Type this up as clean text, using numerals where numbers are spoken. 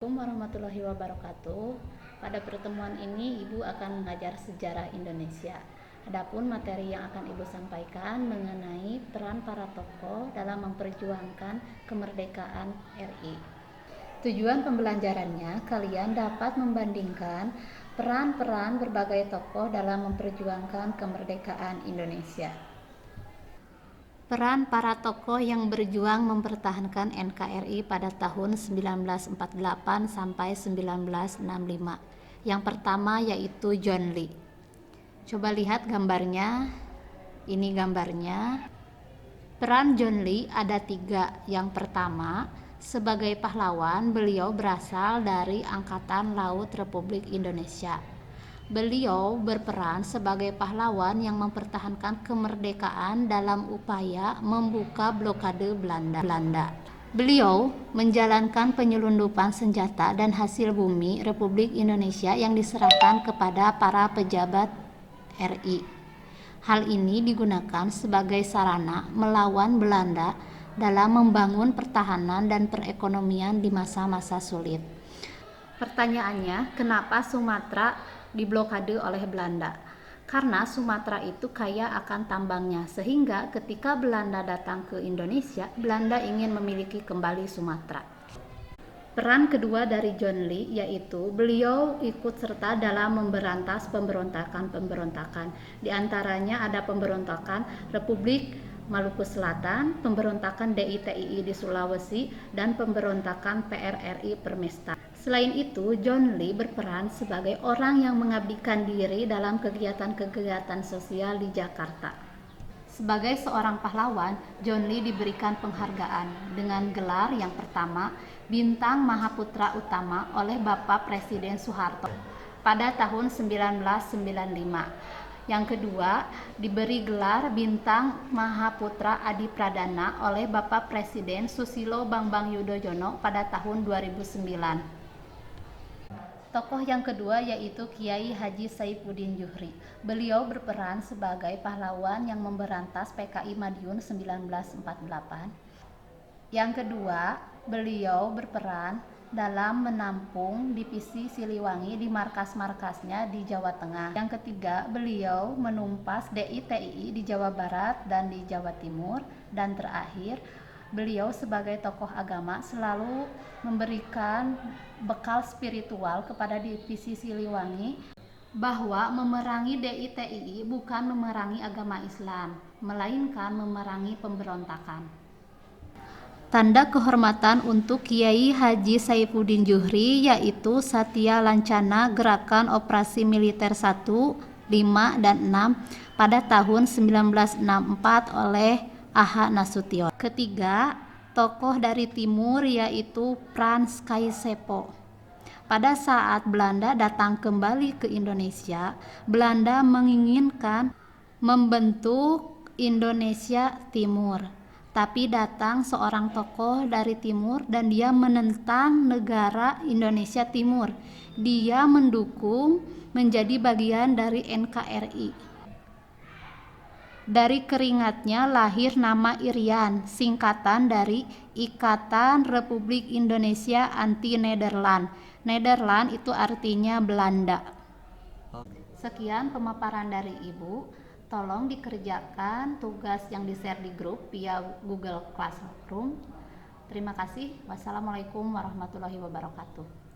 Assalamualaikum warahmatullahi wabarakatuh. Pada pertemuan ini Ibu akan mengajar sejarah Indonesia. Adapun materi yang akan Ibu sampaikan mengenai peran para tokoh dalam memperjuangkan kemerdekaan RI. Tujuan pembelajarannya, kalian dapat membandingkan peran-peran berbagai tokoh dalam memperjuangkan kemerdekaan Indonesia. Peran para tokoh yang berjuang mempertahankan NKRI pada tahun 1948 sampai 1965. Yang pertama yaitu John Lee. Coba lihat gambarnya. Ini gambarnya. Peran John Lee ada 3. Yang pertama, sebagai pahlawan, beliau berasal dari Angkatan Laut Republik Indonesia. Beliau berperan sebagai pahlawan yang mempertahankan kemerdekaan dalam upaya membuka blokade Belanda. Beliau menjalankan penyelundupan senjata dan hasil bumi Republik Indonesia yang diserahkan kepada para pejabat RI. Hal ini digunakan sebagai sarana melawan Belanda dalam membangun pertahanan dan perekonomian di masa-masa sulit. Pertanyaannya, kenapa Sumatera diblokade oleh Belanda? Karena Sumatera itu kaya akan tambangnya, sehingga ketika Belanda datang ke Indonesia, Belanda ingin memiliki kembali Sumatera. Peran kedua dari John Lee yaitu beliau ikut serta dalam memberantas pemberontakan. Di antaranya ada pemberontakan Republik Maluku Selatan, pemberontakan DITII di Sulawesi, dan pemberontakan PRRI Permesta. Selain itu, John Lee berperan sebagai orang yang mengabdikan diri dalam kegiatan-kegiatan sosial di Jakarta. Sebagai seorang pahlawan, John Lee diberikan penghargaan dengan gelar yang pertama, Bintang Mahaputra Utama oleh Bapak Presiden Soeharto pada tahun 1995. Yang kedua, diberi gelar Bintang Mahaputra Adi Pradana oleh Bapak Presiden Susilo Bambang Yudhoyono pada tahun 2009. Tokoh yang kedua yaitu Kiai Haji Saifuddin Djuhri. Beliau berperan sebagai pahlawan yang memberantas PKI Madiun 1948. Yang kedua, beliau berperan dalam menampung divisi Siliwangi di markas-markasnya di Jawa Tengah. Yang ketiga, beliau menumpas DITII di Jawa Barat dan di Jawa Timur. Dan terakhir, beliau sebagai tokoh agama selalu memberikan bekal spiritual kepada divisi Siliwangi bahwa memerangi DITII bukan memerangi agama Islam, melainkan memerangi pemberontakan. Tanda kehormatan untuk Kiai Haji Saifuddin Djuhri yaitu Satya Lancana Gerakan Operasi Militer 1, 5, dan 6 pada tahun 1964 oleh A.H. Nasution. Ketiga, tokoh dari timur yaitu Frans Kaisepo. Pada saat Belanda datang kembali ke Indonesia, Belanda menginginkan membentuk Indonesia Timur. Tapi datang seorang tokoh dari timur dan dia menentang negara Indonesia Timur. Dia mendukung menjadi bagian dari NKRI. Dari keringatnya lahir nama Irian, singkatan dari Ikatan Republik Indonesia Anti Nederland. Nederland itu artinya Belanda. Sekian pemaparan dari Ibu. Tolong dikerjakan tugas yang di-share di grup via Google Classroom. Terima kasih. Wassalamualaikum warahmatullahi wabarakatuh.